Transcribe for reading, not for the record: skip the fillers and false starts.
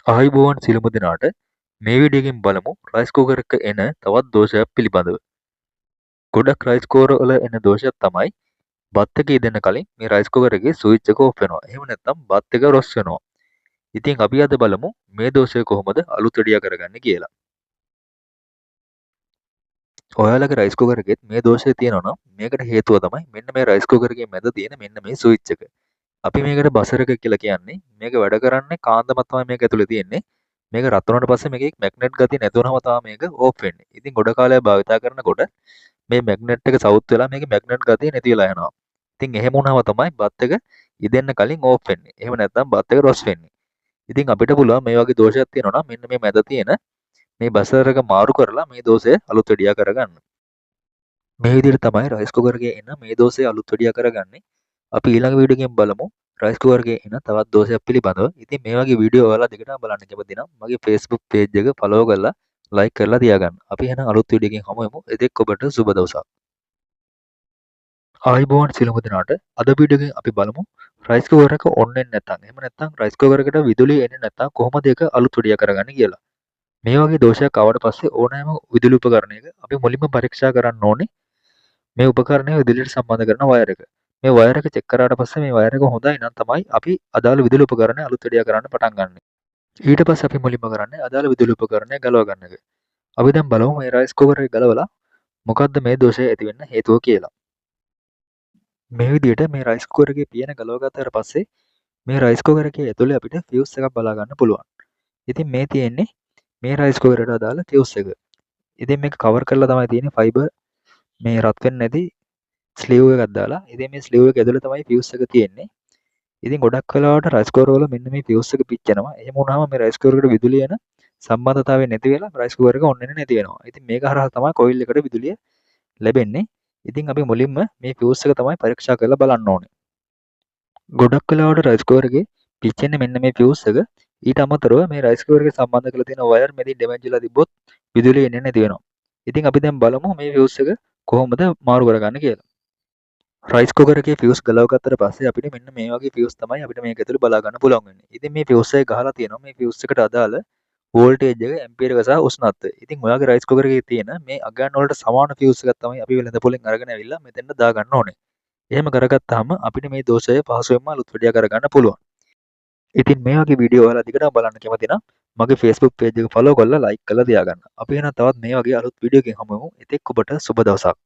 ආයුබෝවන් සියලුම දෙනාට මේ වීඩියෝ එකෙන් බලමු රයිස් කුකර් එක එන තවත් දෝෂයක් පිළිබඳව. ගොඩක් රයිස් කුකර් වල එන දෝෂයක් තමයි බත් එක ඉදෙන්න කලින් මේ රයිස් කුකර් එකේ ස්විච් එක ඕෆ් වෙනවා. එහෙම නැත්නම් බත් එක රොස් වෙනවා. ඉතින් අපි අද බලමු මේ දෝෂය කොහොමද අලුත් වැඩියා කරගන්නේ කියලා. ඔයාලගේ රයිස් කුකර් එකෙත් මේ දෝෂය තියෙනවා නම් මේකට හේතුව තමයි මෙන්න මේ රයිස් කුකර් එකේ මැද තියෙන මෙන්න මේ ස්විච් එක. අපි මේකට බසර් එක කියලා කියන්නේ මේක වැඩ කරන්නේ කාන්දමක් තමයි මේක ඇතුලේ තියෙන්නේ. මේක රත් වුණාට පස්සේ මේකේ මැග්නට් ගතිය නැතුනම තමයි මේක ඕෆ් වෙන්නේ. ඉතින් ගොඩ කාලයක් භාවිතා කරනකොට මේ මැග්නට් එක සවුත් වෙලා මේකේ මැග්නට් ගතිය නැති වෙලා යනවා. ඉතින් එහෙම වුණාම තමයි බත් එක ඉදෙන්න කලින් ඕෆ් වෙන්නේ. එහෙම නැත්නම් බත් එක රොස් වෙන්නේ. ඉතින් අපිට පුළුවන් මේ වගේ දෝෂයක් තියෙනවා නම් මෙන්න මේ මැද තියෙන මේ බසර් එක මාරු කරලා මේ දෝෂය අලුත් වැඩියා කරගන්න. මේ විදිහට තමයි රයිස් කුකර් එකේ එන මේ දෝෂය අලුත් වැඩියා කරගන්නේ. අපි ඊළඟ වීඩියෝ එකෙන් බලමු රයිස් කුකර් එකේ එන තවත් දෝෂයක් පිළිබඳව. ඉතින් මේ වගේ වීඩියෝ ඔයාලා දිගටම බලන්න කැමති නම් මගේ Facebook page එක follow කරලා like කරලා තියාගන්න. අපි එහෙනම් අලුත් වීඩියෝ එකකින් හමු වෙමු. එතෙක් ඔබට සුබ දවසක්. ආයුබෝවන් සියලුම දෙනාට අද වීඩියෝ එකෙන් අපි බලමු රයිස් කුකර් එක ඔන් වෙන්නේ නැත්නම් එහෙම නැත්නම් රයිස් කුකර් එකට විදුලිය එන්නේ නැත්නම් කොහොමද ඒක අලුත් වැඩියා කරගන්නේ කියලා. මේ වගේ දෝෂයක් ආවට පස්සේ ඕනෑම විදුලි උපකරණයක අපි මුලින්ම පරීක්ෂා කරන්න ඕනේ මේ උපකරණය විදුලියට සම්බන්ධ කරන වයර් එක. මේ වයර් එක චෙක් කරාට පස්සේ මේ වයර් එක හොඳයි නම් තමයි අපි අදාළ විදුලි උපකරණය අලුත් වැඩියා කරන්න පටන් ගන්න. ඊට පස්සේ අපි මුලින්ම කරන්නේ අදාළ විදුලි උපකරණය ගලව ගන්න එක. අපි දැන් බලමු මේ රයිස් කුකර් එක ගලවලා මොකද්ද මේ දෝෂය ඇති වෙන්න හේතුව කියලා. මේ විදිහට මේ රයිස් කුකර් එකේ පියන ගලව ගත්තාට පස්සේ මේ රයිස් කුකර් එකේ ඇතුලේ අපිට ෆියුස් එකක් බලා ගන්න පුළුවන්. ඉතින් මේ තියෙන්නේ මේ රයිස් කුකරේට අදාළ ෆියුස් එක. ඉතින් මේක කවර් කරලා තමයි තියෙන්නේ ෆයිබර් මේ රත් වෙන්නේ නැති ස්ලීව් එකක් දාලා. ඉතින් මේ ස්ලීව් එක ඇතුලේ තමයි ෆියුස් එක තියෙන්නේ. ඉතින් ගොඩක් වෙලාවට රයිස් කුකර් වල මෙන්න මේ ෆියුස් එක පිච්චෙනවා. එහෙම වුණාම මේ රයිස් කුකර් එකට විදුලිය එන සම්බන්ධතාවය නැති වෙලා රයිස් කුකර් එක ඔන් වෙන්නේ නැති වෙනවා. ඉතින් මේක හරහා තමයි කොයිල් එකට විදුලිය ලැබෙන්නේ. ඉතින් අපි මුලින්ම මේ ෆියුස් එක තමයි පරීක්ෂා කරලා බලන්න ඕනේ. ගොඩක් වෙලාවට රයිස් කුකර් එකේ පිච්චෙන්නේ මෙන්න මේ ෆියුස් එක. ඊට අමතරව මේ රයිස් කුකර් එක සම්බන්ධ කරලා තියෙන වයර් මෙතන ඩැමේජ් වෙලා තිබ්බොත් විදුලිය එන්නේ නැති වෙනවා. ඉතින් අපි දැන් බලමු මේ ෆියුස් එක කොහොමද මාරු කරගන්නේ කියලා. රයිස් කුකර් එකේ ෆියුස් ගලව ගත්තට පස්සේ අපිට මෙන්න මේ වගේ ෆියුස් තමයි අපිට මේක ඇතුලේ බලා ගන්න පුළුවන් වෙන්නේ. ඉතින් මේ ෆියුස් එක ගහලා තියෙනවා මේ ෆියුස් එකට අදාළ වෝල්ටේජ් එක ඇම්පියර් එක සහ උෂ්ණත්වය. ඉතින් ඔයාගේ රයිස් කුකර් එකේ තියෙන මේ අගයන් වලට සමාන ෆියුස් එකක් තමයි අපි වෙළඳ පොලෙන් අරගෙන ඇවිල්ලා මෙතෙන්ට දා ගන්න ඕනේ. එහෙම කරගත්තාම අපිට මේ දෝෂය පහසුවෙන්ම අලුත් වැඩියා කරගන්න පුළුවන්. ඉතින් මේ වගේ වීඩියෝ ඔයාලා දිගටම බලන්න කැමති නම් මගේ Facebook page එක follow කරලා like කරලා තියාගන්න. අපි එහෙනම් තවත් මේ වගේ අලුත් වීඩියෝ එකකින් හමු වෙමු. එතෙක් ඔබට සුබ දවසක්.